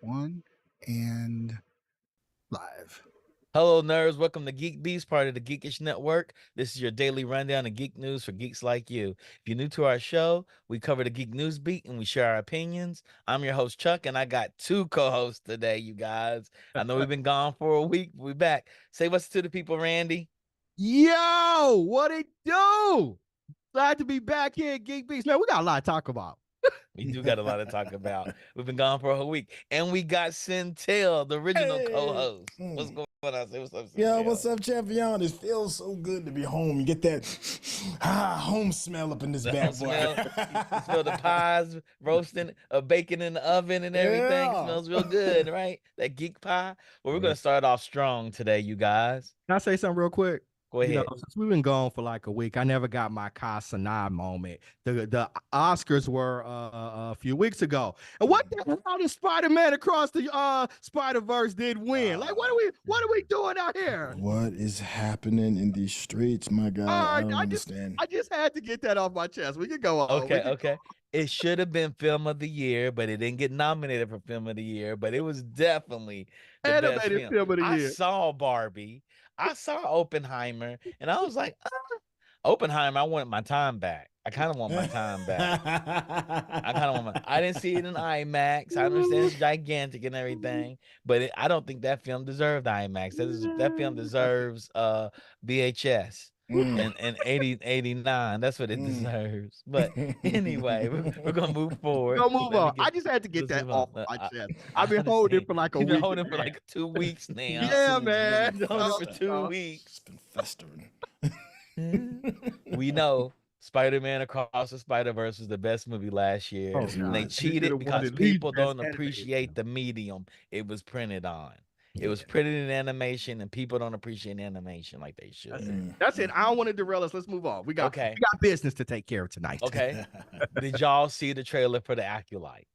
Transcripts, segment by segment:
One and live. Hello, nerds. Welcome to GeekBeast, part of the Geekish Network. This is your daily rundown of geek news for geeks like you. If you're new to our show, we cover the geek news beat and we share our opinions. I'm your host, Chuck, and I got two co-hosts today, you guys. I know we've been gone for a week. We're back. Say what's to the people, Randy. Yo, what it do? Glad to be back here at GeekBeast. Man, we got a lot to talk about. We do got a lot to talk about. We've been gone for a whole week. And we got Centel, the original co-host. What's going on? Say what's up, Centel. Yo, what's up, champion? It feels so good to be home. You get that home smell up in this bad boy. You smell the pies roasting, bacon in the oven and everything. Yeah. It smells real good, right? That geek pie. Well, we're going to start off strong today, you guys. Can I say something real quick? Go ahead. Since we've been gone for like a week, I never got my Casanai moment. The Oscars were a few weeks ago. And what the hell did Spider-Man Across the Spider-Verse did win? Like, what are we doing out here? What is happening in these streets, my God? I don't understand. I just had to get that off my chest. We can go on. Okay. It should have been Film of the Year, but it didn't get nominated for Film of the Year. But it was definitely the Animated best film of the year. I saw Barbie. I saw Oppenheimer, and I was like, Oppenheimer, I want my time back. I kind of want my time back. I didn't see it in IMAX. I understand it's gigantic and everything, but I don't think that film deserved IMAX. That film deserves VHS. And 89, that's what it deserves. But anyway, we're gonna move forward. Go move on. I just had to get that off my chest. I've been holding it for like a week. You've been holding it for like 2 weeks now. Yeah, man. You've been holding it for 2 weeks. It's been festering. We know Spider-Man Across the Spider-Verse was the best movie last year. And they cheated because people don't appreciate the medium it was printed on. It was printed in animation, and people don't appreciate animation like they should. That's it. I don't want to derail us. Let's move on. We got business to take care of tonight. Okay. Did y'all see the trailer for the Acolyte?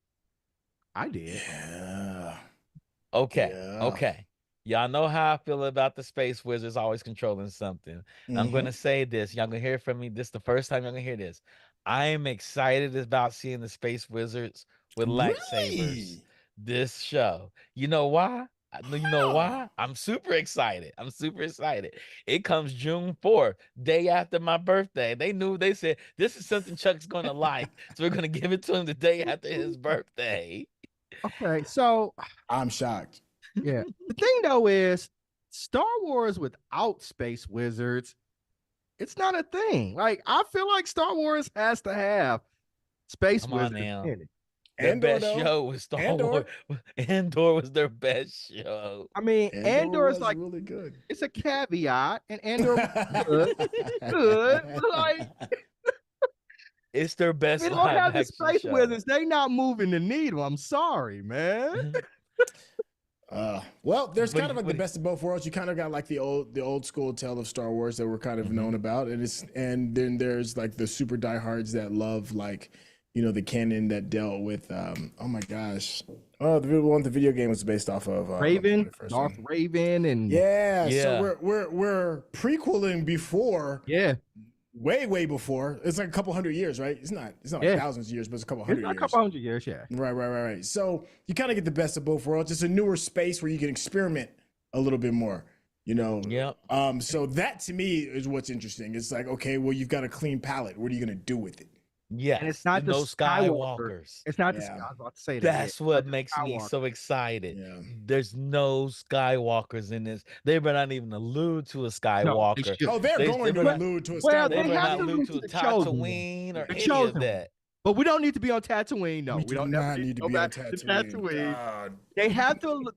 I did. Yeah. Okay. Y'all know how I feel about the space wizards always controlling something. I'm going to say this. Y'all going to hear from me. This is the first time y'all going to hear this. I am excited about seeing the space wizards with lightsabers this show. You know why? I'm super excited. It comes June 4th, day after my birthday. They said, this is something Chuck's going to like. So we're going to give it to him the day after his birthday. Okay, so I'm shocked. Yeah. The thing though is Star Wars without space wizards, it's not a thing. Like, I feel like Star Wars has to have space wizards in it. Their best show was Star Wars. Andor was their best show. I mean, Andor is like really good. It's a caveat, and Andor was good. Like, it's their best. They don't have the space wizards. They not moving the needle. I'm sorry, man. Well, there's kind of like the best of both worlds. You kind of got like the old school tale of Star Wars that we're kind of known about, and then there's like the super diehards that love like, you know, the canon that dealt with oh my gosh, the one the video game was based off of Raven, Darth Raven, and so we're prequeling before way before. It's like a couple hundred years, right? It's not like thousands of years, but it's a couple hundred years. A couple hundred years, yeah. Right. So you kind of get the best of both worlds. It's a newer space where you can experiment a little bit more, you know? Yep. So that to me is what's interesting. It's like, okay, well, you've got a clean palette. What are you going to do with it? Yeah, and it's not no Skywalkers. It's not the I was about to say that. That's what makes me so excited. Yeah. There's no Skywalkers in this. They better not even allude to a Skywalker. No, they're going to allude to a Skywalker. They better not allude to a Tatooine or any of that. But we don't need to be on Tatooine. No, we don't need to be on Tatooine.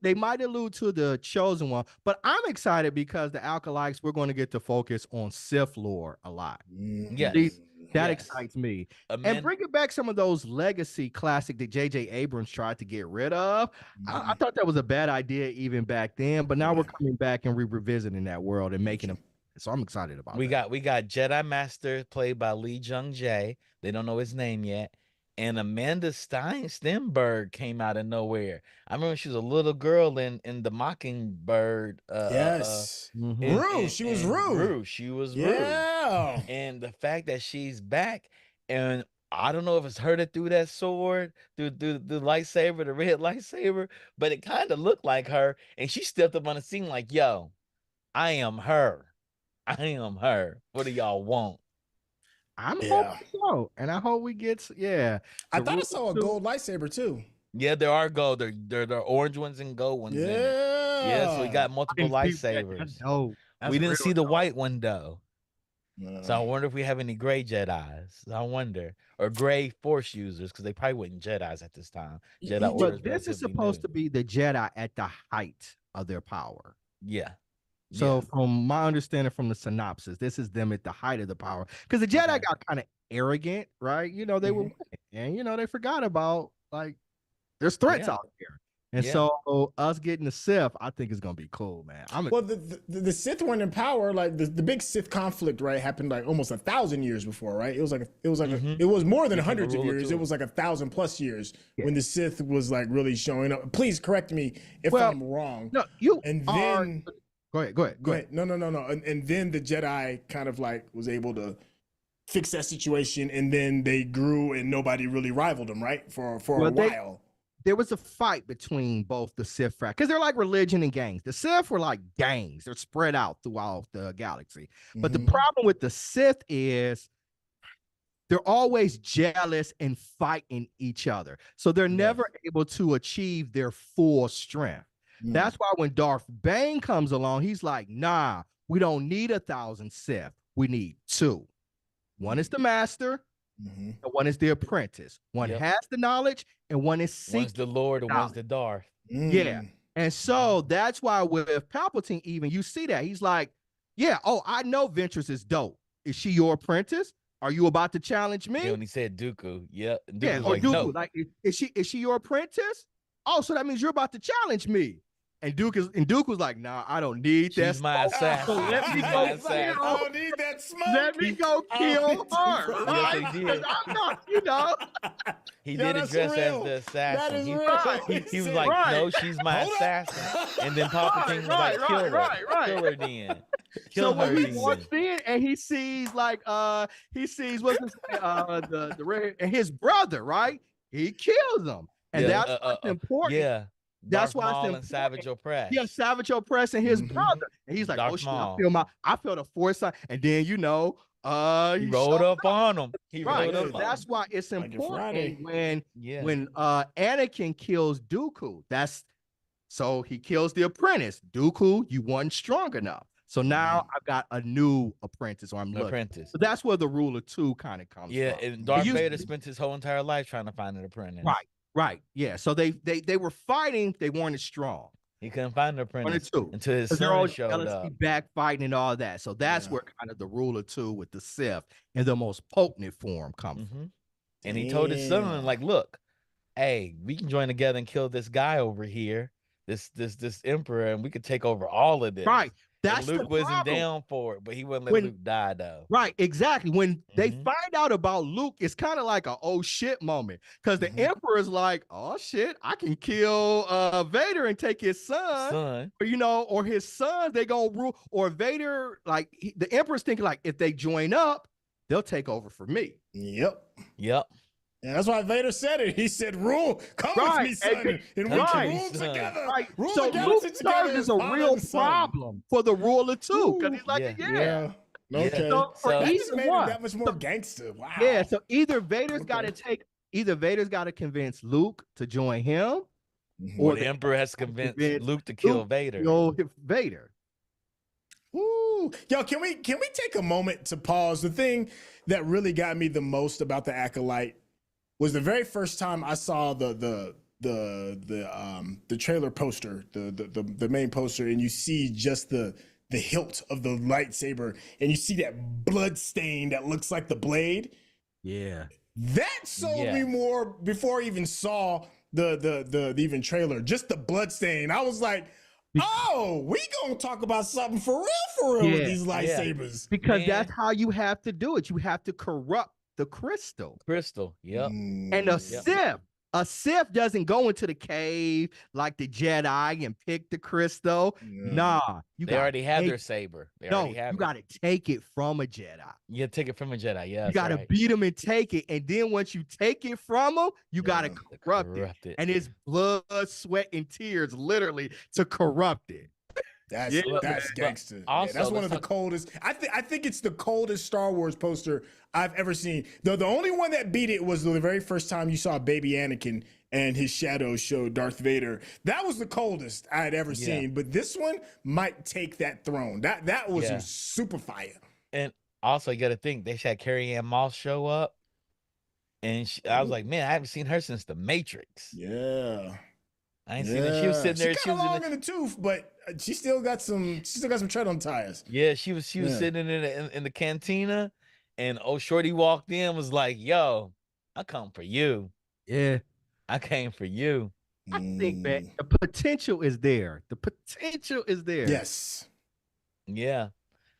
They might allude to the chosen one, but I'm excited because the Acolytes, we're going to get to focus on Sith lore a lot. Yes. That excites me. And bringing back some of those legacy classic that J.J. Abrams tried to get rid of. I thought that was a bad idea even back then, but now we're coming back and revisiting that world and making them. So I'm excited about it. We got Jedi Master played by Lee Jung-jae. They don't know his name yet. And Amanda Stenberg came out of nowhere. I remember she was a little girl in the Mockingbird. Rue. She was Rue. Rue. And the fact that she's back, and I don't know if it's her that threw that sword, through the lightsaber, the red lightsaber, but it kind of looked like her. And she stepped up on the scene like, yo, I am her. I am her. What do y'all want? I'm hoping so. And I hope we get, I thought I saw a gold lightsaber too. Yeah, there are gold. There are orange ones and gold ones. Yeah. In it. Yeah, so we got multiple lightsabers. No, we didn't see the white one though. So I wonder if we have any gray Jedis. I wonder, or gray Force users, because they probably weren't Jedis at this time. Jedi Order. But this is supposed to be the Jedi at the height of their power. Yeah. So from my understanding from the synopsis, this is them at the height of the power. Because the Jedi got kind of arrogant, right? You know, they were winning, and you know, they forgot about like there's threats out there. And so us getting the Sith, I think is gonna be cool, man. Well, the Sith weren't in power. Like the big Sith conflict, right, happened like almost 1,000 years before, right? It was it was more than hundreds of years. It was like 1,000+ years when the Sith was like really showing up. Please correct me if I'm wrong. No, then go ahead. No. And then the Jedi kind of like was able to fix that situation, and then they grew, and nobody really rivaled them, right? For a while. There was a fight between both the Sith because they're like religion and gangs. The Sith were like gangs; they're spread out throughout the galaxy. But the problem with the Sith is they're always jealous and fighting each other, so they're never able to achieve their full strength. That's why when Darth Bane comes along, he's like, "Nah, we don't need 1,000 Sith. We need 2. One is the master." And one is the apprentice. One has the knowledge, and one is seeking. One's the Lord, and one's the Darth. Yeah. And so that's why with Palpatine, even you see that he's like, "Yeah, I know Ventress is dope. Is she your apprentice? Are you about to challenge me?" Yeah, when he said Dooku, or Dooku, no. Like, is she your apprentice? Oh, so that means you're about to challenge me. And Duke was like, "Nah, I don't need that. She's my assassin. So let me go. I don't need that smoke. Let me go kill her." Yes, he did. I'm not, you know. He did address as the assassin. He was like, "No, she's my assassin." And then Palpatine was like, "Kill her. Kill her then. Kill her when then." he walks in and he sees like what's his the red and his brother, right? He kills him, and that's what's important. Yeah. That's why Maul it's and Savage Opress. Yeah, Savage Opress and his brother. And he's like, Darth "Oh shit, Maul. I feel the force." And then he rode up on him. He rode up. That's why it's important when Anakin kills Dooku. So he kills the apprentice. Dooku, you weren't strong enough. So now I've got a new apprentice, or I'm looking. Apprentice. So that's where the rule of 2 kind of comes from. Yeah, and Darth Vader spent his whole entire life trying to find an apprentice. Right. Yeah. So they were fighting. They weren't as strong. He couldn't find an apprentice until his son showed up. Back fighting and all that. So that's where kind of the rule of 2 with the Sith in the most potent form comes from. And he told his son, like, "Look, hey, we can join together and kill this guy over here, this emperor, and we could take over all of this." Right. That's Luke wasn't down for it, but he wouldn't let Luke die though. Right, exactly. When they find out about Luke, it's kind of like a oh shit moment, because the Emperor's like, "Oh shit, I can kill Vader and take his son. Or his sons. They gonna rule." Or Vader, like the Emperor's thinking like, if they join up, they'll take over for me. Yep. And that's why Vader said it. He said, "Rule, come with me, son, and we can rule together." Rule so Luke is a real problem for the rule of 2, because he's like, Okay. So that just made it that much more gangster. Wow. Yeah. So either Vader's got to convince Luke to join him, or the Emperor has to convince Luke to kill Vader. Vader. Ooh. Yo, can we take a moment to pause? The thing that really got me the most about the Acolyte was the very first time I saw the trailer poster, the main poster, and you see just the hilt of the lightsaber, and you see that blood stain that looks like the blade. Yeah. That sold me more before I even saw the even trailer. Just the blood stain. I was like, "Oh, we gonna talk about something for real with these lightsabers." Because that's how you have to do it. You have to corrupt the crystal. Yep. And the Sith A Sith doesn't go into the cave like the Jedi and pick the crystal. Yeah. Nah, They already have their saber. They already have you got to take it from a Jedi. You take it from a Jedi. Yeah, you got to beat him and take it, and then once you take it from him, you got to corrupt it. And it's blood, sweat, and tears, literally, to corrupt it. That's gangster. Also, that's one of the coldest. I think it's the coldest Star Wars poster I've ever seen. The only one that beat it was the very first time you saw baby Anakin and his shadow showed Darth Vader. That was the coldest I had ever seen. But this one might take that throne. That was super fire. And also, you got to think they had Carrie Ann Moss show up, and I was like, man, I haven't seen her since The Matrix. Yeah. I ain't seen her. She was sitting there. She got long in the tooth, but she still got some tread on tires. Yeah, she was sitting in the cantina, and old Shorty walked in, was like, "Yo, I come for you." Yeah, I came for you. I think that the potential is there. The potential is there. Yes. Yeah.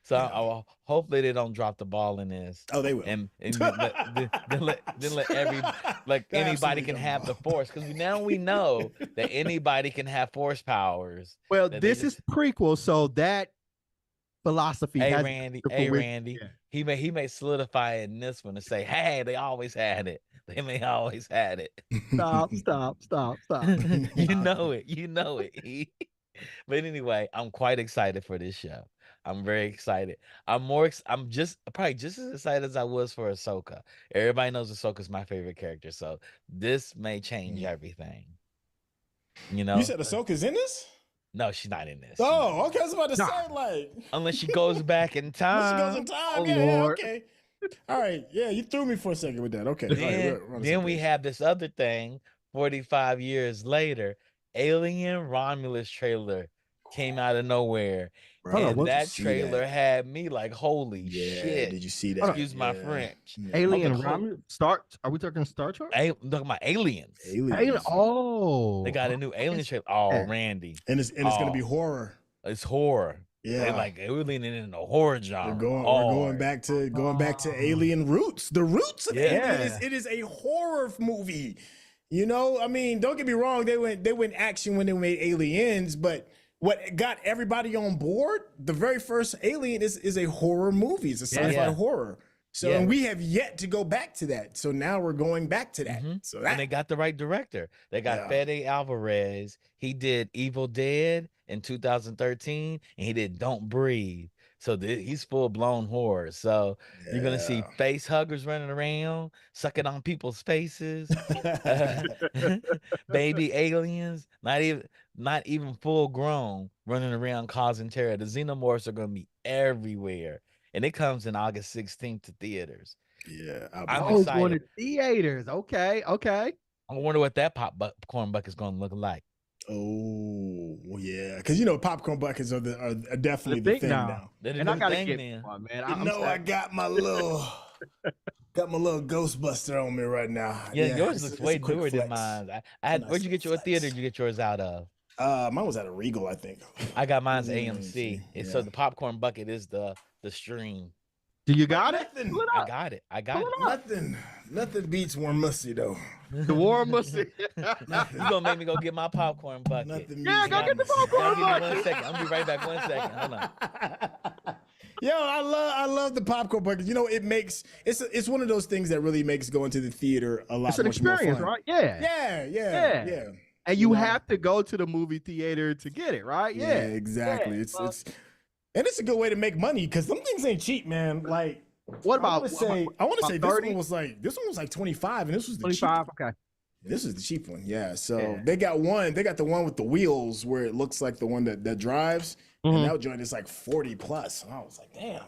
So hopefully they don't drop the ball in this. Oh, they will. And then let anybody can have the Force, because now we know that anybody can have Force powers. Well, this is prequel, so that philosophy. Randy. Yeah. He may solidify it in this one and say, "Hey, they always had it. They may always had it." Stop. You know it. But anyway, I'm quite excited for this show. I'm very excited. I'm probably just as excited as I was for Ahsoka. Everybody knows Ahsoka's my favorite character, so this may change everything. You know, you said Ahsoka's in this? No, she's not in this. Oh, okay. I was about to say, like, unless she goes back in time. Unless she goes in time. Yeah, okay. All right. Yeah, you threw me for a second with that. Okay. Then we have this other thing. 45 years later, Alien Romulus trailer came out of nowhere. And that trailer had me like, holy shit. Did you see that? Excuse my French. Alien Romulus? Are we talking Star Trek? I'm talking about aliens. Oh. They got a new alien trailer. Oh, Randy. And it's going to be horror. It's horror. Yeah. We're leaning into the horror genre. We're going back to Alien roots. The roots of Alien it is a horror movie. You know, I mean, don't get me wrong, they went action when they made Aliens, but what got everybody on board, the very first Alien is a horror movie. It's a sci-fi horror. So and we have yet to go back to that. So now we're going back to that. So and they got the right director. They got Fede Alvarez. He did Evil Dead in 2013, and he did Don't Breathe. So he's full-blown horror. So you're going to see face huggers running around, sucking on people's faces, baby aliens, not even full grown, running around causing terror. The xenomorphs are going to be everywhere. And it comes in August 16th to theaters. Yeah. I'm excited. Going to theaters. Okay. I wonder what that popcorn bucket is going to look like. Oh, yeah. Because, you know, popcorn buckets are definitely the thing now. And I got to get one, man. I got my little... Got my little Ghostbuster on me right now. Yeah, yours looks way newer than mine. Where'd you get what theater did you get yours out of? Mine was at a Regal, I think. I got mine's AMC. So the popcorn bucket is the stream. Do you got it? I got it. Nothing beats warm mussy though. The warm mussy. You gonna make me go get my popcorn bucket? Yeah, go get the popcorn bucket. 1 second. I'll be right back. 1 second. Hold on. Yo, I love the popcorn bucket. You know, it's one of those things that really makes going to the theater a lot. It's an experience, right? Yeah. And you have to go to the movie theater to get it, right? Yeah, exactly. It's a good way to make money because them things ain't cheap, man. Like, what about? I want to say this one was like 25, and this was the 25. Okay. This is the cheap one, yeah. So they got the one with the wheels where it looks like the one that drives, and that joint is like 40 plus. And I was like, damn,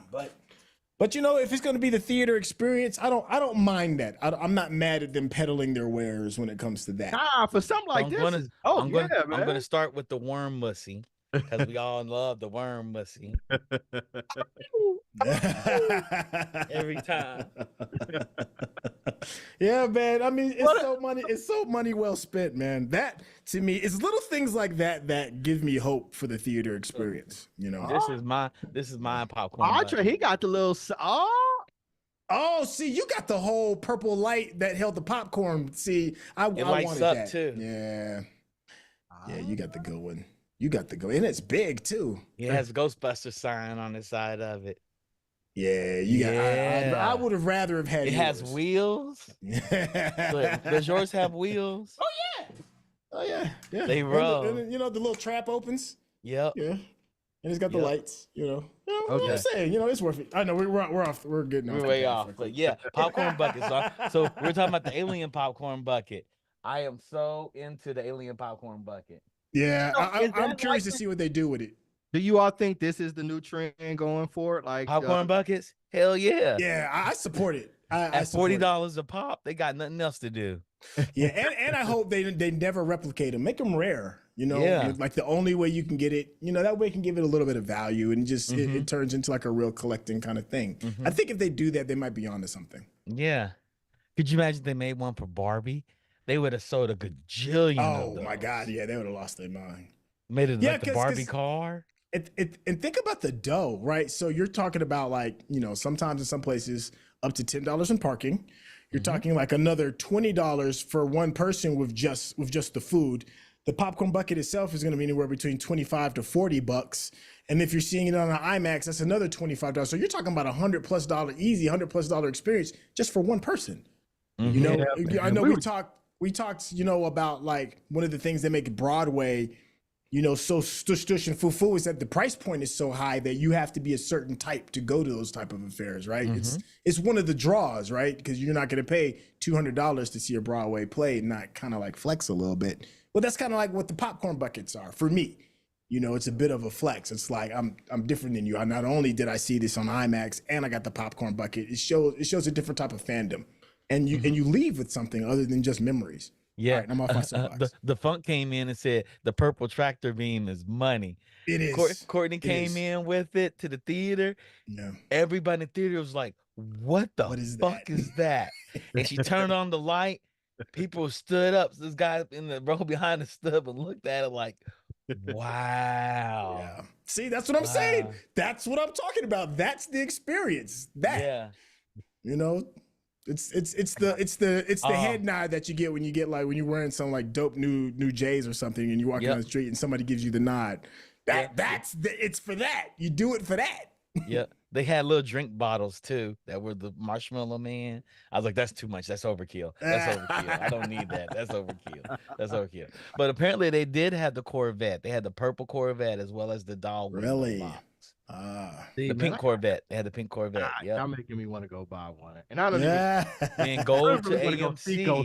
but you know, if it's going to be the theater experience, I don't mind that. I'm not mad at them peddling their wares when it comes to that. For something like this. I'm going to start with the worm mussy. Because we all love the worm mussy. Every time. Yeah, man. I mean, it's so money well spent, man. That to me, it's little things like that give me hope for the theater experience. You know, this is my popcorn. Archer, he got the little Oh, see, you got the whole purple light that held the popcorn. See, I lights wanted up that too. Yeah, you got the good one. You got the good, and it's big too. It has a Ghostbuster sign on the side of it. Yeah, you got. I would have rather have had. It has wheels. Does yours have wheels? Oh yeah. They roll. And you know the little trap opens. Yep. Yeah, and it's got the lights. You know Okay. what I'm saying. You know it's worth it. I know we're off. We're getting off. We're way off, but yeah, popcorn buckets. So we're talking about the alien popcorn bucket. I am so into the alien popcorn bucket. Yeah, So, I'm curious to see what they do with it. Do you all think this is the new trend going forward? Like Popcorn buckets? Hell yeah. Yeah, I support it. At $40 a pop, they got nothing else to do. Yeah, and I hope they never replicate them. Make them rare. You know, Yeah. like the only way you can get it. You know, that way it can give it a little bit of value, and just it turns into like a real collecting kind of thing. I think if they do that, they might be onto something. Yeah. Could you imagine they made one for Barbie? They would have sold a gajillion. Oh my God, yeah, they would have lost their mind. Made it like the Barbie car. And think about the dough, right? So you're talking about like, you know, sometimes in some places up to $10 in parking. You're talking like another $20 for one person with just the food. The popcorn bucket itself is going to be anywhere between $25 to $40. And if you're seeing it on an IMAX, that's another $25. So you're talking about $100+ easy, $100+ experience just for one person. You know, I know we talked, you know, about like one of the things that make Broadway, you know, so stush and foo-foo is that the price point is so high that you have to be a certain type to go to those type of affairs, right? It's one of the draws, right? Because you're not going to pay $200 to see a Broadway play and not kind of like flex a little bit. Well, that's kind of like what the popcorn buckets are for me. You know, it's a bit of a flex. It's like I'm different than you. Not only did I see this on IMAX and I got the popcorn bucket, it shows a different type of fandom, and you leave with something other than just memories. Yeah, right, I'm off my soapbox. The funk came in and said the purple tractor beam is money. It is. Courtney came in with it to the theater. Yeah. Everybody in the theater was like, "What the fuck is that?" And she turned on the light. People stood up. This guy in the row behind us stood up and looked at it like, "Wow." Yeah. See, that's what I'm saying. That's what I'm talking about. That's the experience. You know. It's the head nod that you get when you're wearing some like dope new J's or something and you're walking down the street and somebody gives you the nod. It's for that. You do it for that. Yeah. They had little drink bottles too that were the Marshmallow Man. I was like, that's too much. That's overkill. That's overkill. I don't need that. That's overkill. That's overkill. But apparently they did have the Corvette. They had the purple Corvette as well as the doll. Really? The pink Corvette. They had the pink Corvette. Yeah, y'all making me want to go buy one. And I don't even go to AMC. Go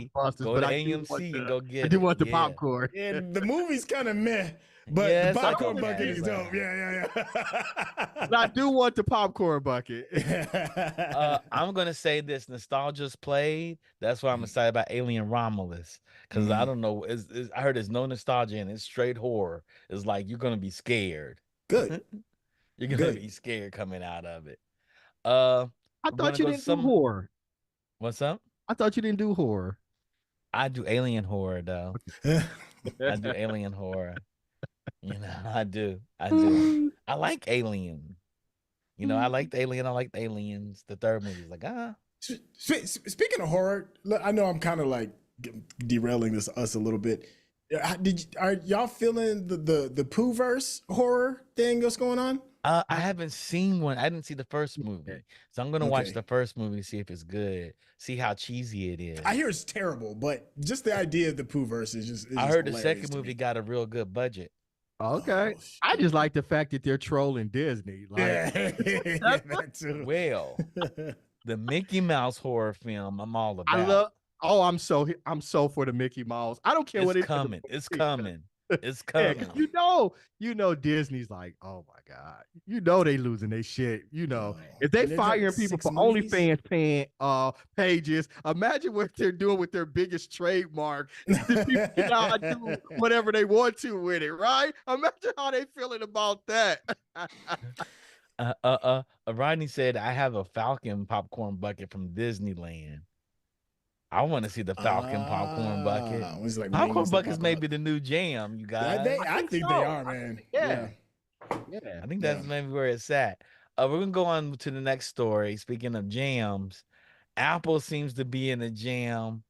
to AMC and go get. I do want the popcorn. Yeah, the movie's kind of meh, but the popcorn bucket is dope. Yeah. But I do want the popcorn bucket. I'm gonna say this: nostalgia's played. That's why I'm excited about Alien Romulus, because I don't know. I heard there's no nostalgia in it. It's straight horror. It's like you're gonna be scared. Good. You're gonna be scared coming out of it. I thought you didn't do horror. What's up? I thought you didn't do horror. I do alien horror though. I do alien horror. You know, I do. I like Alien. You know, I liked Alien. I liked Aliens. The third movie is like, Speaking of horror, I know I'm kind of like derailing us a little bit. Are y'all feeling the Pooh-verse horror thing that's going on? I haven't seen one. I didn't see the first movie, so I'm gonna watch the first movie to see if it's good. See how cheesy it is. I hear it's terrible, but just the idea of the Pooh-verse is just. I heard the second movie got a real good budget. Okay, I just like the fact that they're trolling Disney. Like, that too. Well, the Mickey Mouse horror film, I'm all about. I'm so for the Mickey Mouse. I don't care what it's coming. It's coming. It's coming. You know, Disney's like, oh my God. You know they losing their shit. You know, if they firing people for OnlyFans paying pages, imagine what they're doing with their biggest trademark. People can do whatever they want to with it, right? Imagine how they feeling about that. Rodney said, I have a Falcon popcorn bucket from Disneyland. I want to see the Falcon popcorn bucket. Like popcorn buckets may be the new jam, you guys. I think they are, man. Yeah. I think that's maybe where it's at. We're gonna go on to the next story. Speaking of jams, Apple seems to be in a jam,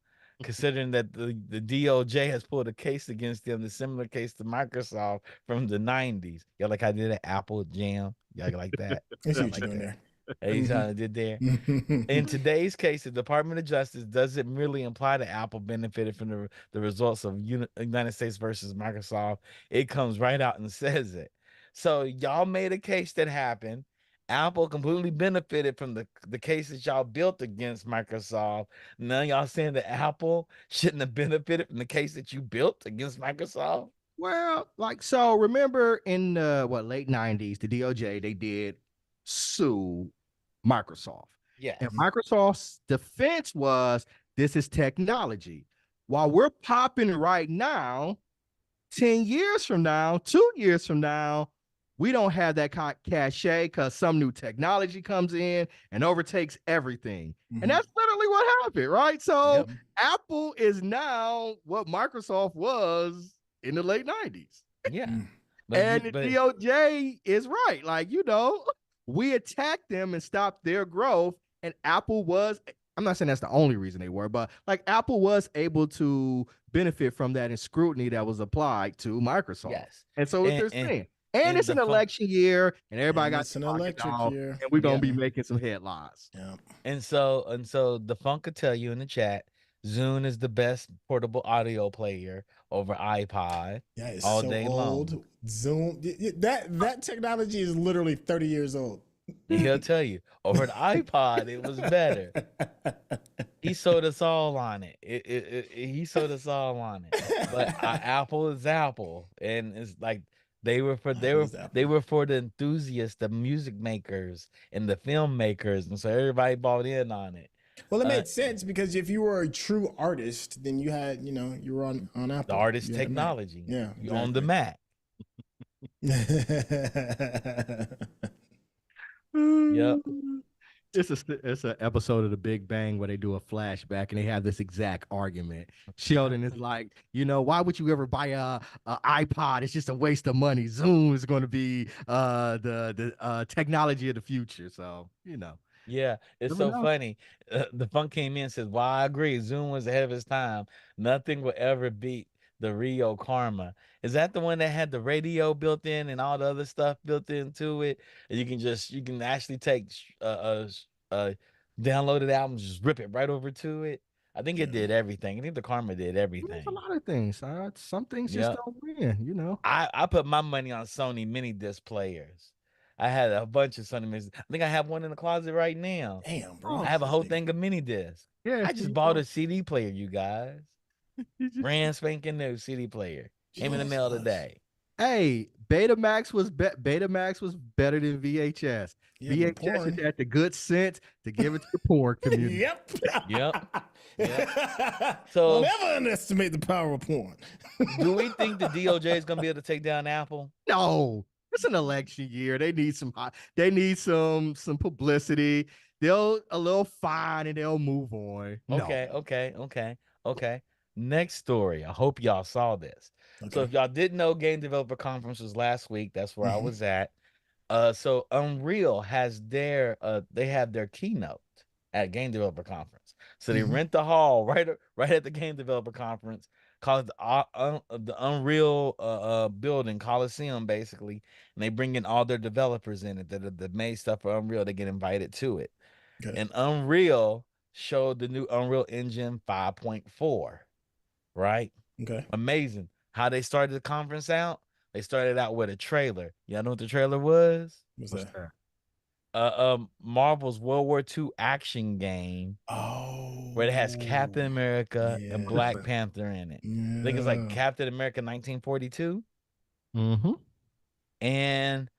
considering that the DOJ has pulled a case against them, the similar case to Microsoft from the 90s. Y'all like I did an Apple jam? Y'all like that? I see Y'all what like you're doing that? there. He's did there. In today's case, the Department of Justice doesn't really imply that Apple benefited from the results of United States versus Microsoft. It comes right out and says it. So y'all made a case that happened. Apple completely benefited from the case that y'all built against Microsoft. Now y'all saying that Apple shouldn't have benefited from the case that you built against Microsoft? Well, like, so remember in late 90s, the DOJ, they did sue Microsoft. Yes. And Microsoft's defense was, this is technology. While we're popping right now, 10 years from now, 2 years from now, we don't have that cachet because some new technology comes in and overtakes everything. And that's literally what happened, right? So Apple is now what Microsoft was in the late 90s. Yeah. And the DOJ is right. Like, we attacked them and stopped their growth. And Apple was, I'm not saying that's the only reason they were, but like Apple was able to benefit from that and scrutiny that was applied to Microsoft. Yes. And so what they're saying. And it's an election year, and everybody got an electric year, and we're gonna be making some headlines. Yeah. And so the Funk could tell you in the chat, Zune is the best portable audio player over iPod. Yeah, it's all so day old. long. Zoom, that technology is literally 30 years old. He'll tell you over the iPod it was better. He sold us all on it. He sold us all on it. But Apple is Apple, and it's like they were for the enthusiasts, the music makers, and the filmmakers, and so everybody bought in on it. Well, it made sense because if you were a true artist, then you had, you were on Apple. The artist technology. Yeah, you own the Mac. Yep. It's an episode of The Big Bang where they do a flashback and they have this exact argument. Sheldon is like, why would you ever buy a iPod? It's just a waste of money. Zoom is going to be the technology of the future. So, Yeah, it's so funny. The Funk came in and says, "Well, I agree. Zoom was ahead of his time. Nothing will ever beat the Rio Karma." Is that the one that had the radio built in and all the other stuff built into it? And you can actually take downloaded albums, just rip it right over to it. I think it did everything. I think the Karma did everything. There's a lot of things. Some things just don't win. I put my money on Sony mini disc players. I had a bunch of Sony mini. I think I have one in the closet right now. Damn, bro. I have a whole thing of mini discs. Yeah, I just bought a CD player, you guys. Brand spanking new CD player. Came in the mail today. Hey, Betamax was better than VHS. Yeah, VHS had the good sense to give it to the porn community. Yep. So don't ever underestimate the power of porn. Do we think the DOJ is gonna be able to take down Apple? No, it's an election year. They need some publicity. They'll a little fine and they'll move on. Okay. Next story. I hope y'all saw this. Okay. So if y'all didn't know, Game Developer Conference was last week. That's where I was at. So Unreal has they have their keynote at Game Developer Conference. So they rent the hall right at the Game Developer Conference, call it the Unreal building, Coliseum, basically, and they bring in all their developers in it that made stuff for Unreal. They get invited to it. Okay. And Unreal showed the new Unreal Engine 5.4. Right? Okay. Amazing. How they started the conference out? They started out with a trailer. Y'all know what the trailer was? What's that? Marvel's World War II action game. Oh. Where it has Captain America and Black Panther in it. Yeah. I think it's like Captain America 1942. Mm-hmm. And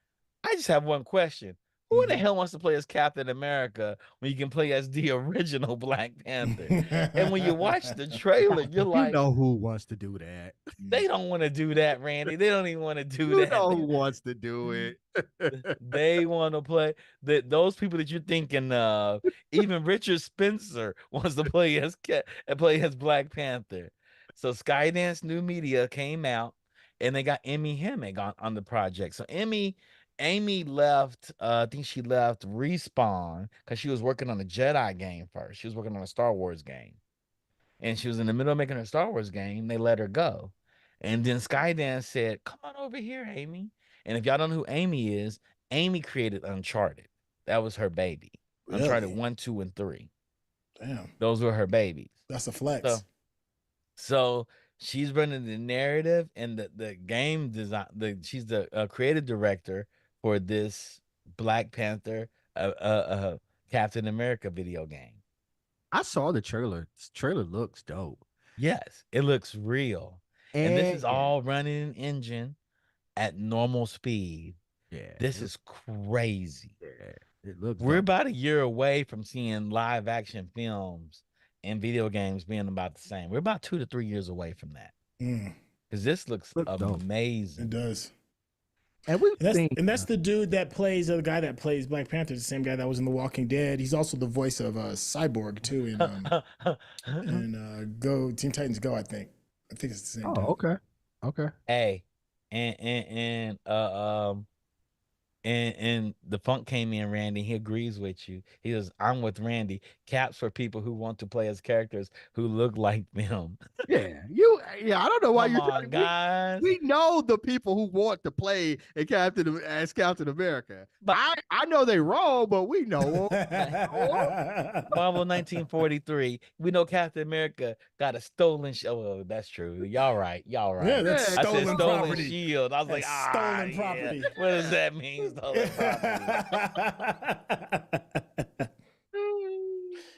I just have one question. Who the hell wants to play as Captain America when you can play as the original Black Panther? And when you watch the trailer, you're like, you know who wants to do that? They don't want to do that, Randy. They don't even want to do that. You know who wants to do it? They want to play those people that you're thinking of. Even Richard Spencer wants to play as Black Panther. So Skydance New Media came out and they got Emmy Hemmick on the project. So Emmy Amy left, I think she left Respawn because she was working on a Jedi game first. She was working on a Star Wars game. And she was in the middle of making her Star Wars game. They let her go. And then Skydance said, come on over here, Amy. And if y'all don't know who Amy is, Amy created Uncharted. That was her baby. Really? Uncharted 1, 2, and 3. Damn. Those were her babies. That's a flex. So she's running the narrative and the game design. She's the creative director for this Black Panther, Captain America video game. I saw the trailer. This trailer looks dope. Yes, it looks real. And this is all running an engine at normal speed. Yeah. This is crazy. Yeah. It looks We're dope. about a year away from seeing live action films and video games being about the same. We're about 2 to 3 years away from that. Because this looks amazing. It does. And that's the dude that plays the guy that plays Black Panther, the same guy that was in The Walking Dead. He's also the voice of Cyborg too in Teen Titans Go. I think it's the same. Oh, dude. okay. Hey, and the Funk came in, Randy. He agrees with you. He says, I'm with Randy. Caps for people who want to play as characters who look like them. Yeah, I don't know why Come on, guys. We know the people who want to play as Captain America. But I know they wrong, but we know them. Marvel 1943. We know Captain America got a stolen oh, that's true. Y'all right. Yeah, that's stolen property. Shield. I was that's like, stolen property. Yeah. What does that mean? Stolen property.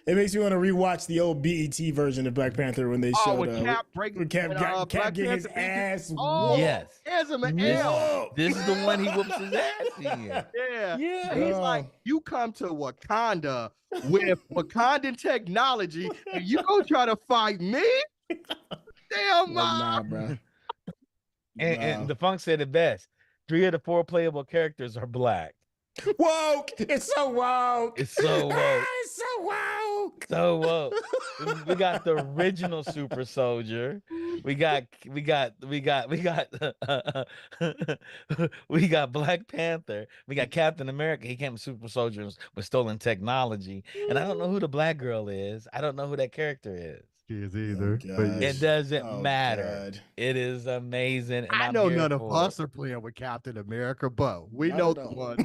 It makes me want to rewatch the old BET version of Black Panther when they showed Cap breaking Cap getting his ass. Yes. This is the one he whoops his ass in. Yeah. He's like, you come to Wakanda with Wakandan technology, and you go try to fight me? Damn, nah, bro. And the Funk said it best. 3 of the 4 playable characters are Black. Woke! It's so woke! It's so woke. It's so woke! So woke. We got the original Super Soldier. We got we got Black Panther. We got Captain America. He came with Super Soldiers with stolen technology. And I don't know who the Black girl is. I don't know who that character is. Either. But it doesn't matter. God. It is amazing. And I know none of us are playing with Captain America, but we know the one.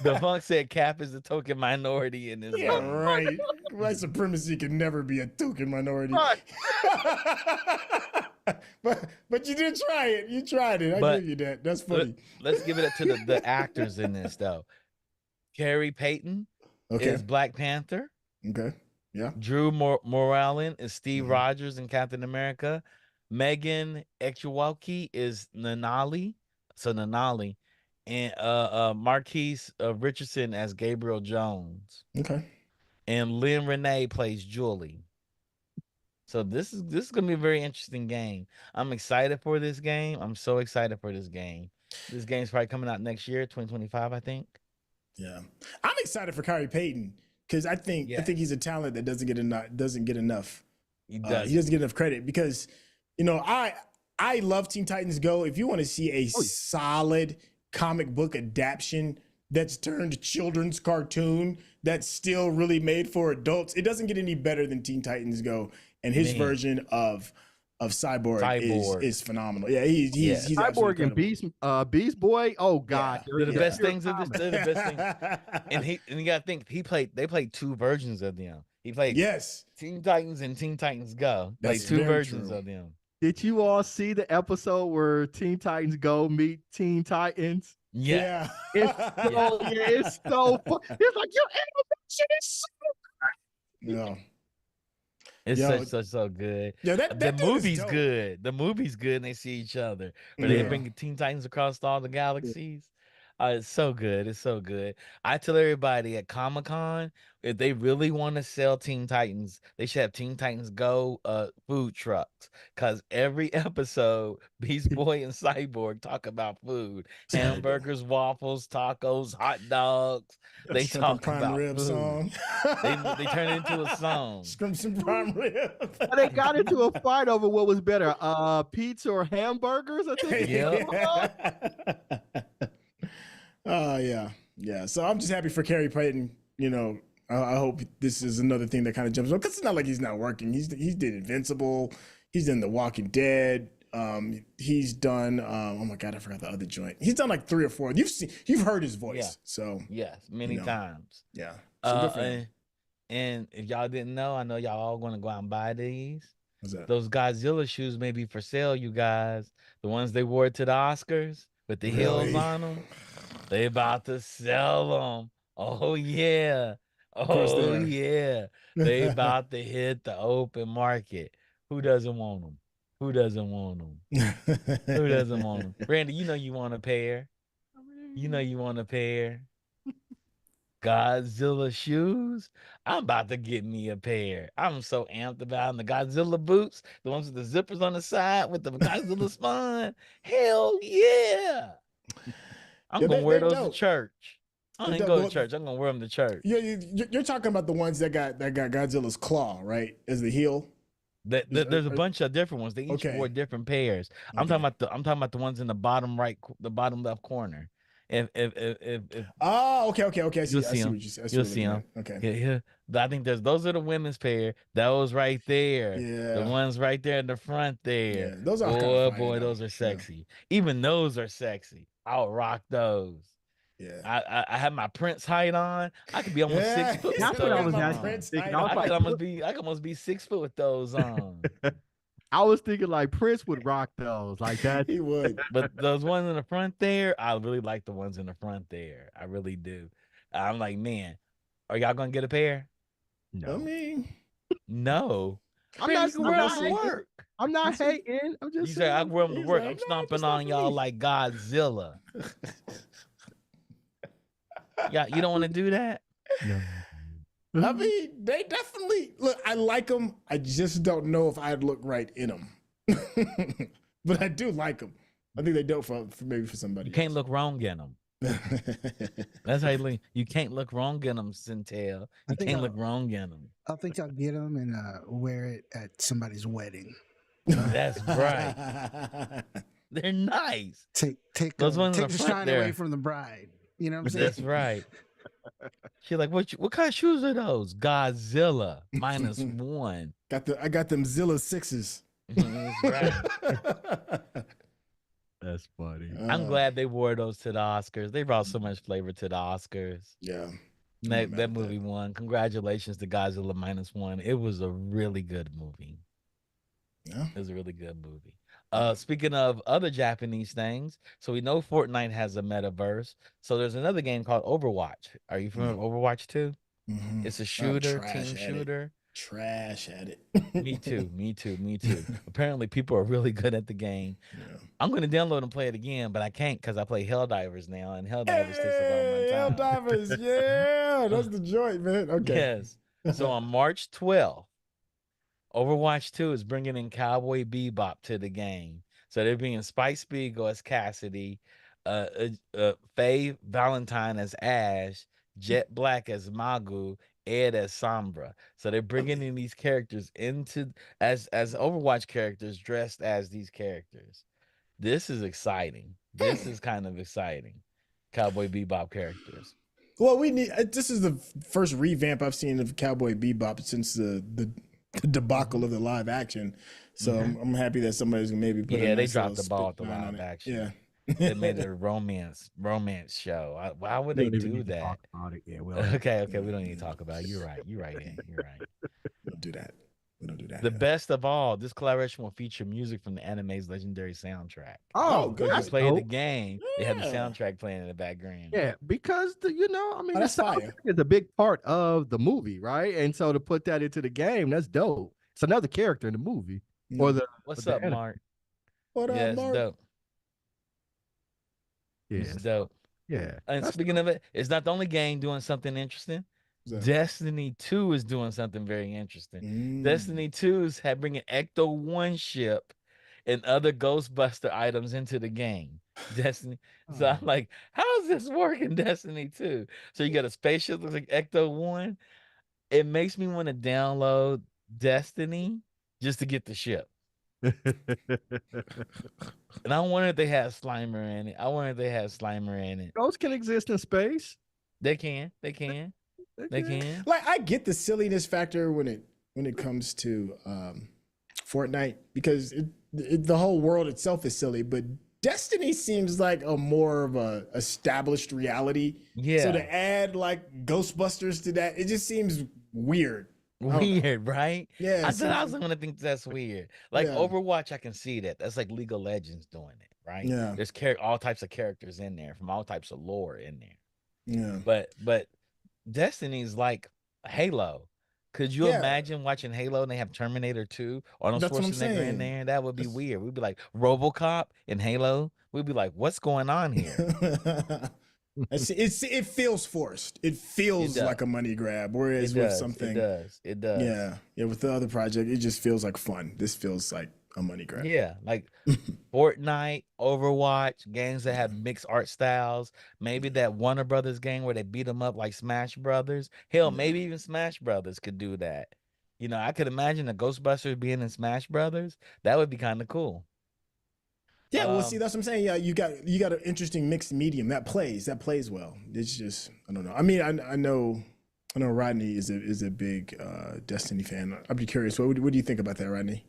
The Funk said Cap is a token minority in this. Yeah, right. White supremacy can never be a token minority. Right. but you did try it. You tried it. I give you that. That's funny. Let's give it to the actors in this though. Carrie Payton is Black Panther. Okay. Yeah. Drew Moralen is Steve Rogers in Captain America. Megan Echiwoki is Nanali. So Nanali. And Marquise Richardson as Gabriel Jones. Okay. And Lynn Renee plays Julie. So this is gonna be a very interesting game. I'm excited for this game. I'm so excited for this game. This game's probably coming out next year, 2025, I think. Yeah. I'm excited for Carrie Payton. Because I think he's a talent that doesn't get enough. He doesn't get enough credit because, I love Teen Titans Go. If you want to see a solid comic book adaptation that's turned children's cartoon that's still really made for adults, it doesn't get any better than Teen Titans Go. And his version of Cyborg. Is phenomenal. Yeah, he's Cyborg and Beast Boy. Oh God, they're the best things of this. They're the best things. And you gotta think they played 2 versions of them. He played Teen Titans and Teen Titans Go. That's played 2 versions of them. Did you all see the episode where Teen Titans Go meet Teen Titans? Yeah. It's so fun. It's like your animation is so good. Yeah. It's so good. Yeah, the movie's good. The movie's good and they see each other. But they bring Teen Titans across all the galaxies. It's so good. It's so good. I tell everybody at Comic-Con, if they really want to sell Teen Titans, they should have Teen Titans Go food trucks. Cause every episode, Beast Boy and Cyborg talk about food. Hamburgers, waffles, tacos, hot dogs. They Shrimp and talk prime about rib food. song. They turn it into a song. Shrimps and prime rib. They got into a fight over what was better, pizza or hamburgers, I think. Oh yeah. So I'm just happy for Kerry Payton. You know, I hope this is another thing that kind of jumps on, because it's not like he's not working. He did Invincible. He's done The Walking Dead. He's done. Oh my God, I forgot the other joint. He's done like 3 or 4. You've heard his voice. Yeah. So yes, many times. Yeah. So good for him. And if y'all didn't know, I know y'all all going to go out and buy these. What's that? Those Godzilla shoes may be for sale, you guys. The ones they wore to the Oscars with the heels on them. They about to sell them. Oh yeah. Oh yeah. They about to hit the open market. Who doesn't want them? Who doesn't want them? Who doesn't want them? Randy, you know you want a pair. You know you want a pair. Godzilla shoes. I'm about to get me a pair. I'm so amped about them. The Godzilla boots, the ones with the zippers on the side with the Godzilla spine. Hell yeah. I'm gonna wear those to church. I ain't go to church. I'm gonna wear them to church. You're talking about the ones that got Godzilla's claw, right? As the heel. There's a bunch of different ones. They each wore different pairs. I'm talking about the ones in the bottom right, the bottom left corner. If oh, okay. I see them. You'll see them. Okay. Yeah. I think those are the women's pair. Those right there. Yeah. The ones right there in the front there. Yeah, those are boy, those are sexy. Yeah. Even those are sexy. I'll rock those. Yeah. I have my Prince height on. I could be almost 6 foot. That's what I was asking. I could almost be 6 foot with those on. I was thinking like Prince would rock those like that. He would. But those ones in the front there, I really like the ones in the front there. I really do. I'm like, man, are y'all gonna get a pair? No. I mean, no. I'm not hating. I'm just you say I wear them to work. I'm stomping on y'all like Godzilla. Yeah, you don't want to do that? No. I mean, they definitely look. I like them. I just don't know if I'd look right in them. But I do like them. I think they dope for maybe for somebody. You can't look wrong in them. That's how you can't look wrong in them, Centel. You can't look wrong in them. I think I'll get them and wear it at somebody's wedding. That's right. They're nice. Take those ones take the shine away from the bride. You know what I'm saying? That's right. She's like, what kind of shoes are those? Godzilla -1. I got them Zilla 6s. That's right. That's funny. I'm glad they wore those to the Oscars. They brought so much flavor to the Oscars. Yeah. That movie won. Congratulations to Godzilla -1. It was a really good movie. Yeah. It was a really good movie. Speaking of other Japanese things, so we know Fortnite has a metaverse. So there's another game called Overwatch. Are you familiar with Overwatch 2? Mm-hmm. It's a shooter, team shooter. Trash at it. Me too. Apparently people are really good at the game. Yeah. I'm going to download and play it again, but I can't because I play Helldivers now, and Helldivers takes a lot of my time. Helldivers, yeah, that's the joint, man. Okay. Yes. So on March 12th, Overwatch 2 is bringing in Cowboy Bebop to the game. So they're bringing Spike Spiegel as Cassidy, Faye Valentine as Ash, Jet Black as Magu, Ed as Sombra. So they're bringing in these characters as Overwatch characters dressed as these characters. This is exciting. This is kind of exciting. Cowboy Bebop characters. Well, this is the first revamp I've seen of Cowboy Bebop since the debacle of the live action. So I'm happy that somebody's gonna maybe put they dropped the ball at the live action. Yeah. They made it a romance show. Why would they do that? Yeah, okay, we don't need to talk about it. You're right. You're right. We don't do that. The best of all, this collaboration will feature music from the anime's legendary soundtrack. Oh, good. When you play the game, they have the soundtrack playing in the background. Yeah, because the soundtrack is a big part of the movie, right? And so to put that into the game, that's dope. It's another character in the movie. What's up, Mark? What up, Mark? Dope. Yeah, it's dope. Yeah. And speaking of it, it's not the only game doing something interesting. Destiny 2 is doing something very interesting. Destiny 2 is bringing Ecto 1 ship and other Ghostbuster items into the game. Destiny. So I'm like, how does this work in Destiny 2? So you got a spaceship that looks like Ecto 1. It makes me want to download Destiny just to get the ship. And I wonder if they had Slimer in it. Those can exist in space. They can. They can. Like, I get the silliness factor when it comes to Fortnite, because the whole world itself is silly, but Destiny seems like a more of a established reality. Yeah. So to add like Ghostbusters to that, it just seems weird. Weird, right? Yeah. I thought I was gonna think that's weird. Like Overwatch, I can see that. That's like League of Legends doing it, right? Yeah. There's all types of characters in there from all types of lore in there. Yeah. But Destiny's like Halo. Could you imagine watching Halo and they have Terminator 2 Arnold Schwarzenegger in there? That would be weird. We'd be like RoboCop in Halo. We'd be like, what's going on here? It feels forced. It feels like a money grab. Whereas with something, it does. Yeah. With the other project, it just feels like fun. This feels like a money grab. Yeah, like Fortnite, Overwatch, games that have mixed art styles. Maybe that Warner Brothers game where they beat them up like Smash Brothers. Hell, maybe even Smash Brothers could do that. You know, I could imagine the Ghostbusters being in Smash Brothers. That would be kind of cool. Yeah, well, see, that's what I'm saying. Yeah, you got an interesting mixed medium that plays well. It's just, I don't know. I mean, I know Rodney is a big Destiny fan. I'd be curious. What do you think about that, Rodney?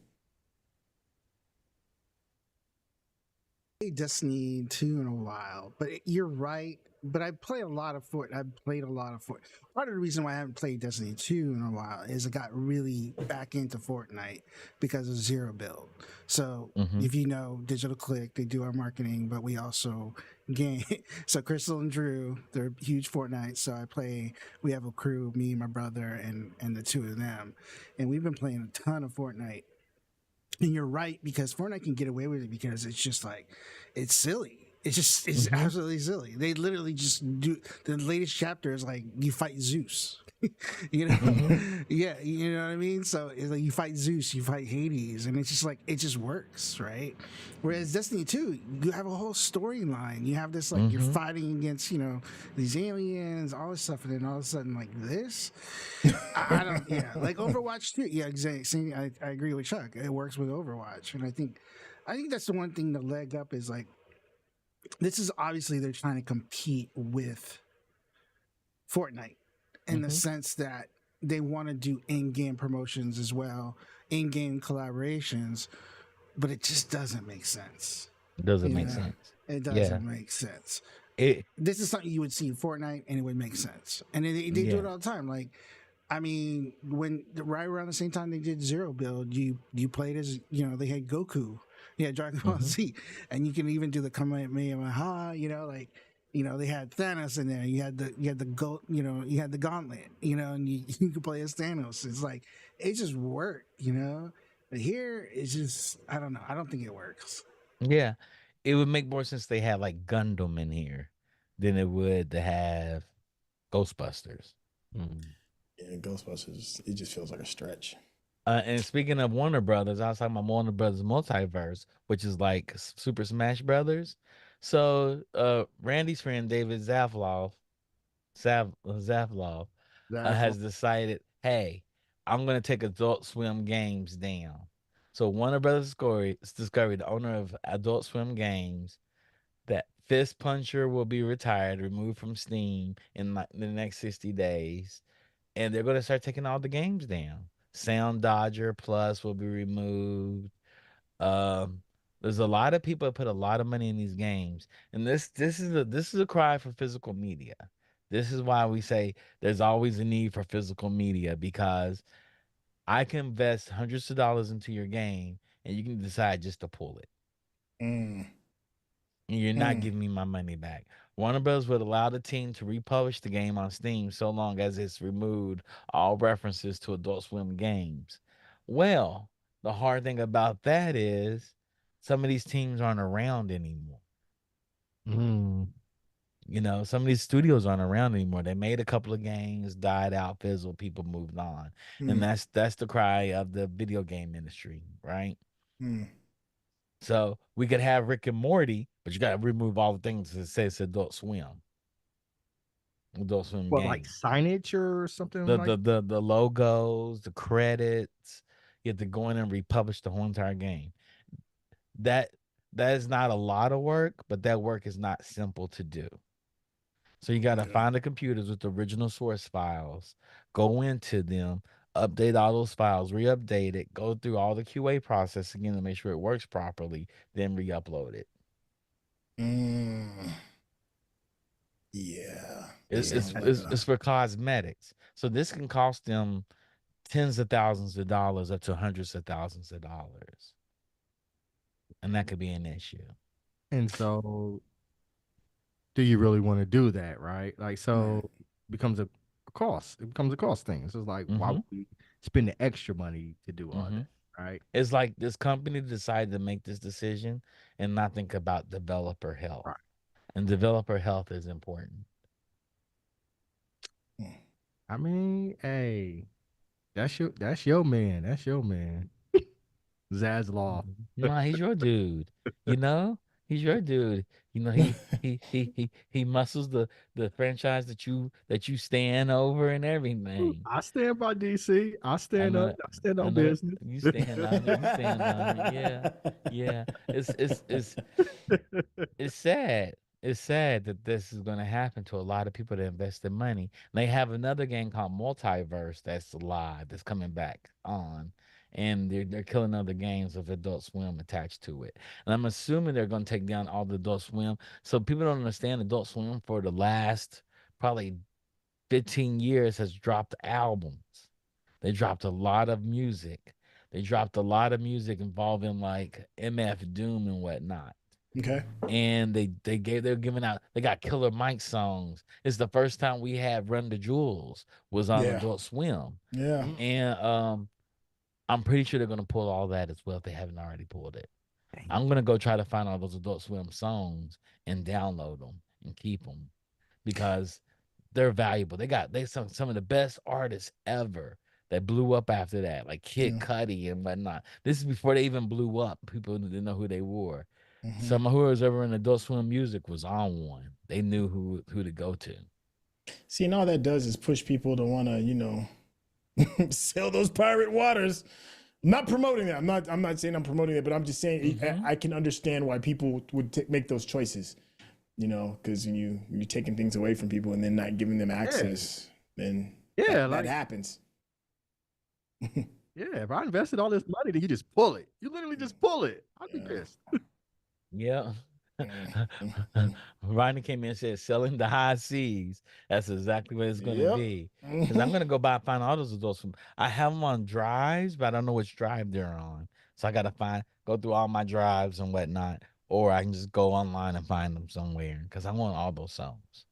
Destiny 2 in a while, but you're right. But I play a lot of Fortnite. I've played a lot of Fortnite. Part of the reason why I haven't played Destiny 2 in a while is I got really back into Fortnite because of Zero Build. So if you know Digital Click, they do our marketing, but we also game. So Crystal and Drew, they're huge Fortnite. So we have a crew, me, my brother, and the two of them. And we've been playing a ton of Fortnite. And you're right, because Fortnite can get away with it because it's just like, it's silly. It's absolutely silly. They literally just do, the latest chapter is like, you fight Zeus. You know? Yeah, you know what I mean? So it's like you fight Zeus, you fight Hades, and it's just like, it just works, right? Whereas Destiny 2, you have a whole storyline. You have this, like, you're fighting against, you know, these aliens, all this stuff, and then all of a sudden, like, this. I don't, yeah, like Overwatch 2. Yeah, exactly. See, I agree with Chuck. It works with Overwatch. And I think that's the one thing, the leg up is like, this is obviously they're trying to compete with Fortnite in the sense that they want to do in-game promotions as well, in-game collaborations, but it just doesn't make sense. It doesn't make sense. It doesn't make sense. This is something you would see in Fortnite, and it would make sense. And they do it all the time. Like, I mean, right around the same time they did Zero Build, you played as, you know, they had Goku, Dragon Ball Z, and you can even do the Kamehameha, you know, like, you know, they had Thanos in there. You had the gauntlet, you know, and you could play as Thanos. It's like, it just worked, you know. But here it's just, I don't know. I don't think it works. Yeah, it would make more sense they had like Gundam in here than it would to have Ghostbusters. Yeah, Ghostbusters, it just feels like a stretch. And speaking of Warner Brothers, I was talking about Warner Brothers Multiverse, which is like Super Smash Brothers. So Randy's friend David Zaslav has decided, hey, I'm gonna take Adult Swim Games down. So Warner Brothers Discovery, the owner of Adult Swim Games, that Fist Puncher will be retired, removed from Steam in like the next 60 days, and they're gonna start taking all the games down. Sound Dodger Plus will be removed. There's a lot of people that put a lot of money in these games, and this is a cry for physical media. This is why we say there's always a need for physical media, because I can invest hundreds of dollars into your game, and you can decide just to pull it. And you're not giving me my money back. Warner Bros. Would allow the team to republish the game on Steam so long as it's removed all references to Adult Swim games. Well, the hard thing about that is some of these teams aren't around anymore. You know, some of these studios aren't around anymore. They made a couple of games, died out, fizzled, people moved on. And that's the cry of the video game industry, right? So we could have Rick and Morty, but you gotta remove all the things that says Adult Swim. Adult Swim What, game. like signage or something The like the logos, the credits. You have to go in and republish the whole entire game. That is not a lot of work, but that work is not simple to do. So you got to find the computers with the original source files, go into them, update all those files, re-update it, go through all the QA process again to make sure it works properly, then re-upload it. Yeah. It's for cosmetics. So this can cost them tens of thousands of dollars up to hundreds of thousands of dollars. And that could be an issue. And so do you really want to do that, right? Like, so it becomes a cost. It becomes a cost thing. So it's like, why would we spend the extra money to do all that, right? It's like this company decided to make this decision and not think about developer health. Right. And developer health is important. I mean, hey, that's your man. That's your man. Zaslav. Nah, he's your dude. You know, he's your dude. You know, he muscles the franchise that you stand over and everything. I stand by DC. I stand up. I stand on business. You stand on it. You stand on it. Yeah, yeah. It's sad. It's sad that this is going to happen to a lot of people that invested money. They have another game called Multiverse that's live, that's coming back on. And they're killing other games with Adult Swim attached to it. And I'm assuming they're going to take down all the Adult Swim. So people don't understand Adult Swim for the last probably 15 years has dropped albums. They dropped a lot of music. They dropped a lot of music involving like MF Doom and whatnot. Okay. And they're giving out, they got Killer Mike songs. It's the first time we had Run the Jewels was on Adult Swim. Yeah. And I'm pretty sure they're going to pull all that as well if they haven't already pulled it. I'm going to go try to find all those Adult Swim songs and download them and keep them because they're valuable. They some of the best artists ever that blew up after that, like Kid Cudi and whatnot. This is before they even blew up. People didn't know who they were. Some of who was ever in Adult Swim music was on one. They knew who to go to. See, and all that does is push people to want to, sell those pirate waters. I'm not promoting that. I'm not saying I'm promoting that, but I'm just saying I can understand why people would make those choices. Because you're taking things away from people and then not giving them access, then that happens. Yeah, if I invested all this money, then you just pull it. You literally just pull it. I'd be pissed. Yeah. Ronnie came in and said, selling the high seas. That's exactly what it's going to be. Because I'm going to go find all those Adult Swim. I have them on drives, but I don't know which drive they're on. So I got to go through all my drives and whatnot. Or I can just go online and find them somewhere because I want all those songs.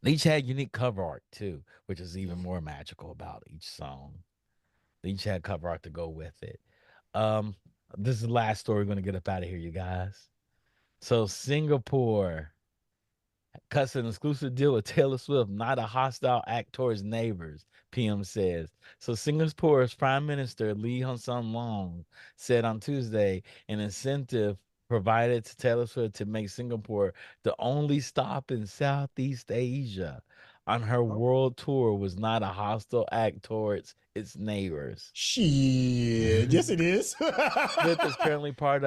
They each had unique cover art too, which is even more magical about each song. They each had cover art to go with it. This is the last story we're going to get up out of here, you guys. So Singapore cuts an exclusive deal with Taylor Swift, not a hostile act towards neighbors, PM says. So Singapore's Prime Minister Lee Hsien Loong said on Tuesday an incentive provided to Taylor Swift to make Singapore the only stop in Southeast Asia on her world tour was not a hostile act towards its neighbors. Shit. Yes, it is. Swift is currently part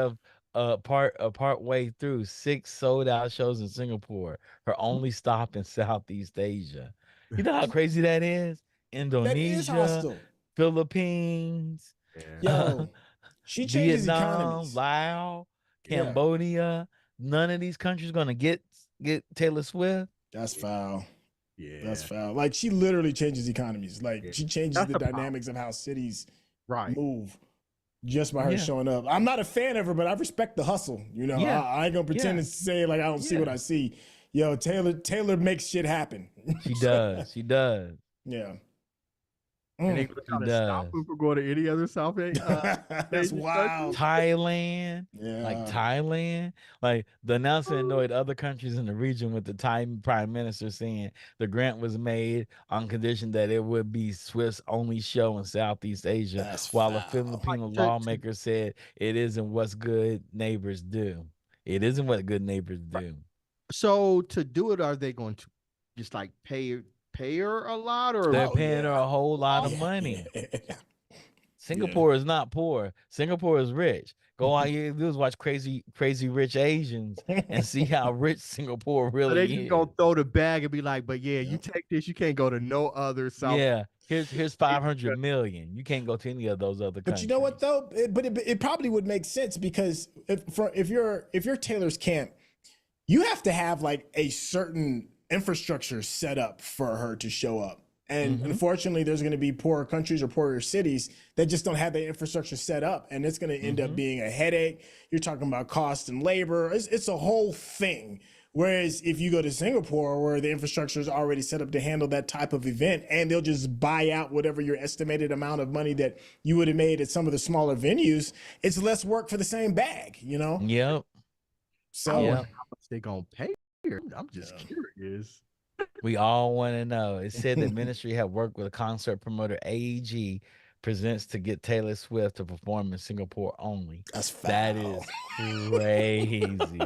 way through 6 sold-out shows in Singapore, her only stop in Southeast Asia. You know how crazy that is? Indonesia, Philippines, she changes Vietnam, economies. Laos, Cambodia. None of these countries gonna get Taylor Swift. That's foul. Yeah, that's foul. Like she literally changes economies. Like she changes the dynamics of how cities move just by her showing up. I'm not a fan of her, but I respect the hustle. I ain't gonna pretend to say like I don't see what I see. Yo, Taylor makes shit happen. She does. She does. Yeah. And they Mm. try to stop him from going to any other South Asian. That's wild. Thailand, like Yeah. Thailand, like the announcement annoyed other countries in the region, with the Thai prime minister saying the grant was made on condition that it would be Swift's only show in Southeast Asia, That's while a foul. Filipino lawmaker said it isn't what good neighbors do. It isn't what good neighbors do. So to do it, are they going to just like pay her a lot, or They're paying her a whole lot of money. Singapore is not poor. Singapore is rich. Go all you do is watch Crazy Rich Asians and see how rich Singapore really they is. just gonna throw the bag and be like, but yeah, you take this, you can't go to no other South. Yeah, here's 500 million. You can't go to any of those other countries. But you know what though? It probably would make sense, because if you're Taylor's camp, you have to have like a certain infrastructure set up for her to show up. And unfortunately, there's going to be poorer countries or poorer cities that just don't have the infrastructure set up. And it's going to end up being a headache. You're talking about cost and labor. It's a whole thing. Whereas if you go to Singapore, where the infrastructure is already set up to handle that type of event, and they'll just buy out whatever your estimated amount of money that you would have made at some of the smaller venues, it's less work for the same bag, you know? Yep. So how much they gonna pay her? I'm just curious. We all want to know. It said the ministry had worked with a concert promoter, AEG Presents, to get Taylor Swift to perform in Singapore only. That's foul. That is crazy.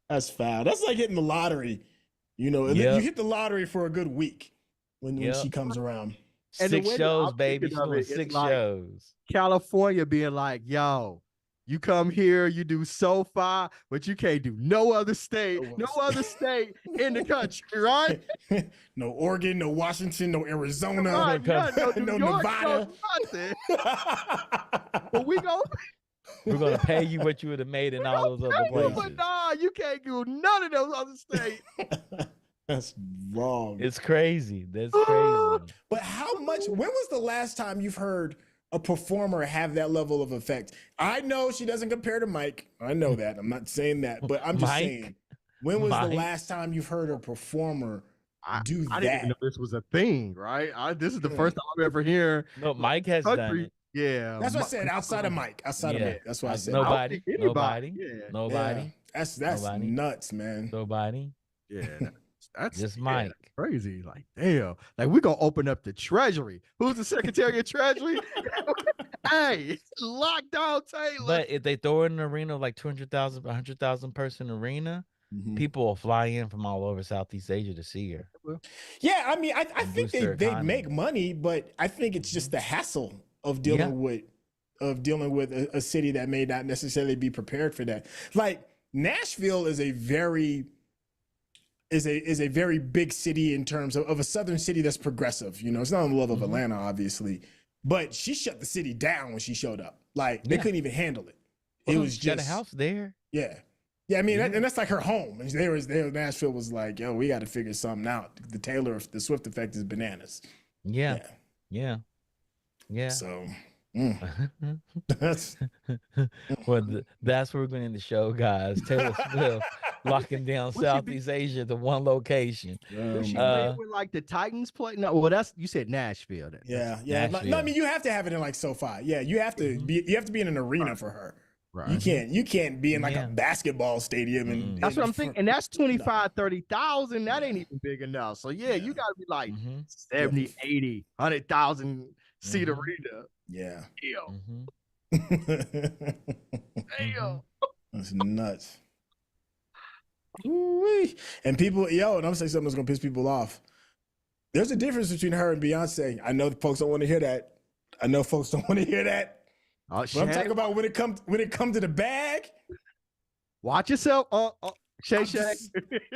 That's foul. That's like hitting the lottery. You know, you hit the lottery for a good week when she comes around. And 6 shows, baby. She's doing 6 shows. California being like, yo, you come here, you do SoFi, but you can't do no other state in the country, right? No Oregon, no Washington, no Arizona, Right, no Nevada. But we're gonna pay you what you would have made in all those other places. But nah, you can't do none of those other states. That's wrong. It's crazy. That's crazy. But how much? When was the last time you've heard a performer have that level of effect? I know she doesn't compare to Mike. I know that. I'm not saying that, but I'm just saying. When was the last time you've heard a performer do that? I didn't even know this was a thing, right? This is the first time I'm ever hearing. No, Mike has done it. Yeah, that's what I said. Outside of Mike, of Mike. That's what I said. Nobody. Yeah. That's nuts, man. Nobody. Yeah. That's just Mike. Crazy. Like, damn. Like, we're gonna open up the Treasury. Who's the Secretary of Treasury? Hey, lock down Taylor. But if they throw in an arena of like 200,000, 100,000 person arena, people will fly in from all over Southeast Asia to see her. Yeah, I mean, I think they make money, but I think it's just the hassle of dealing with a city that may not necessarily be prepared for that. Like Nashville is a very big city in terms of a southern city that's progressive. You know, it's not on the level of Atlanta, obviously, but she shut the city down when she showed up. Like they couldn't even handle it. It was just a house there. Yeah. I mean, and that's like her home. And Nashville was like, yo, we got to figure something out. The Swift effect is bananas. Yeah. So that's that's where we're going to end the show, guys. Taylor Swift locking down Southeast Asia to one location. She play with like the Titans play? No, well, you said Nashville. Then. Yeah. No, I mean, you have to have it in like SoFi. Yeah, you have to be in an arena for her. Right. You can't be in like a basketball stadium and that's what I'm thinking. And that's 25, 30,000. That ain't even big enough. So you gotta be like 70, 80, 100,000 seat arena. Yeah. Damn. That's nuts. Ooh-wee. And people, and I'm gonna say something that's gonna piss people off. There's a difference between her and Beyonce. I know folks don't want to hear that. Oh, but I'm talking about when it comes to the bag. Watch yourself. Shay.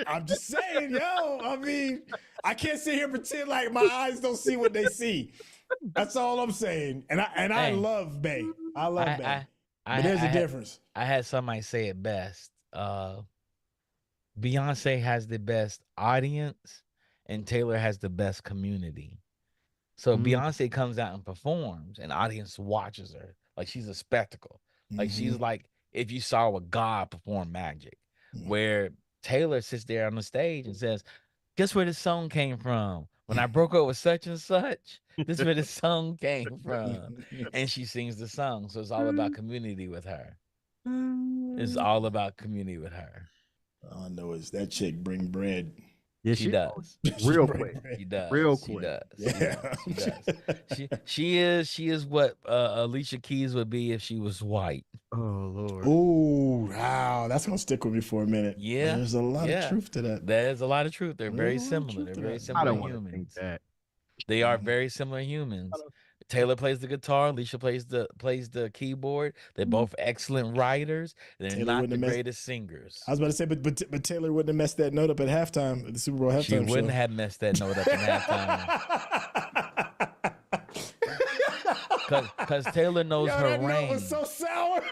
I'm just saying, I mean, I can't sit here and pretend like my eyes don't see what they see. That's all I'm saying. And I love Bey. I love Bey. But there's a difference. I had somebody say it best. Beyonce has the best audience and Taylor has the best community. So Beyonce comes out and performs and audience watches her. Like she's a spectacle. Like she's like if you saw a god perform magic. Where Taylor sits there on the stage and says, guess where this song came from? when I broke up with such and such, this is where the song came from. And she sings the song. So it's all about community with her. It's all about community with her. All I know is that chick bring bread. Yeah, She does. real quick. She does. Real She quick. does. Yeah. She does. She is what Alicia Keys would be if she was white. Oh Lord. Oh wow, that's gonna stick with me for a minute. Yeah. There's a lot of truth to that. There's a lot of truth. They're very There's a lot of similar. They're truth to very that. I similar don't want to think humans. that. They are very similar humans. Taylor plays the guitar. Alicia plays the keyboard. They're both excellent writers. They're Taylor not wouldn't the have messed- greatest singers. I was about to say, but Taylor wouldn't have messed that note up at halftime at the Super Bowl halftime She wouldn't show. have messed that note up in halftime. Cause Taylor knows Yo, her that note range. was so sour.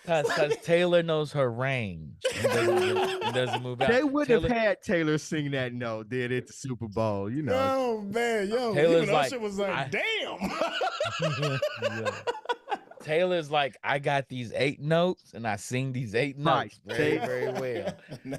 Cause Taylor knows her range. It doesn't move out. They wouldn't Taylor, have had Taylor sing that note, did it? The Super Bowl, you know. Oh man, yo, Taylor's even like, Usher was like, damn. Yeah. Taylor's like, I got these 8 notes and I sing these 8 notes very, very well.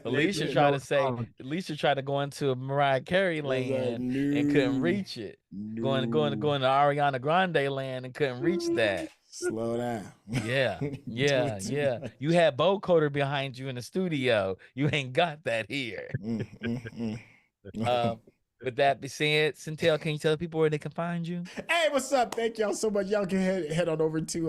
Alicia tried to say, Alicia tried to go into a Mariah Carey land and couldn't reach it. Going to Ariana Grande land and couldn't reach that. Slow down. Yeah, yeah, too yeah. much. You had Bo Coder behind you in the studio. You ain't got that here. With that being said, Centel, can you tell people where they can find you? Hey, what's up? Thank y'all so much. Y'all can head on over to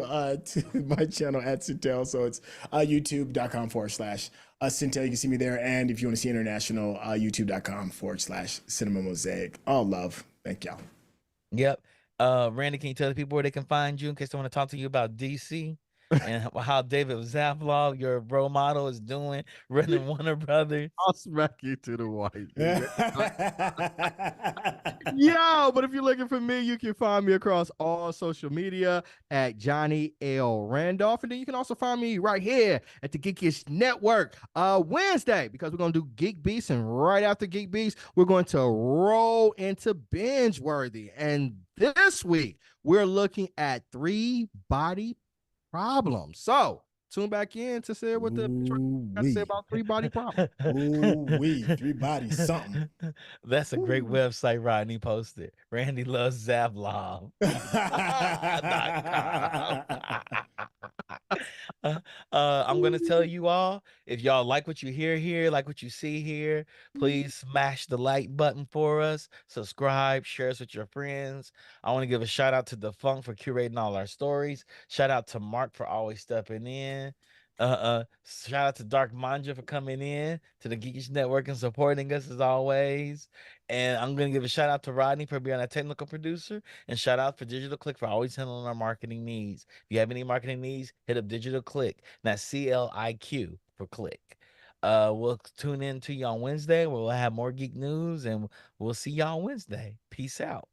my channel at Centel. So it's youtube.com/Centel. You can see me there. And if you want to see international, youtube.com/Cinema Mosaic. All love. Thank y'all. Yep. Randy, can you tell the people where they can find you in case they want to talk to you about DC and how David Zaslav, your role model, is doing running Warner Brothers? I'll smack you to the white. Yo, but if you're looking for me, you can find me across all social media at Johnny L. Randolph. And then you can also find me right here at the Geekish Network Wednesday, because we're going to do Geek Beast. And right after Geek Beast, we're going to roll into Binge Worthy. And this week, we're looking at 3 body problems. So tune back in to say what the got to say about 3 body problems. Ooh-wee, 3 bodies, something. That's a great website Rodney posted. Randy loves Zaslav. I'm gonna tell you all, if y'all like what you hear here, like what you see here, please smash the like button for us, subscribe, share us with your friends. I want to give a shout out to the Funk for curating all our stories. Shout out to Mark for always stepping in. Shout out to Dark Manja for coming in to the Geekish Network and supporting us as always. And I'm gonna give a shout out to Rodney for being our technical producer, and shout out for Digital Click for always handling our marketing needs. If you have any marketing needs, hit up Digital Click. That's CLIQ for Click. We'll tune in to you on Wednesday where we'll have more geek news, and we'll see y'all Wednesday. Peace out.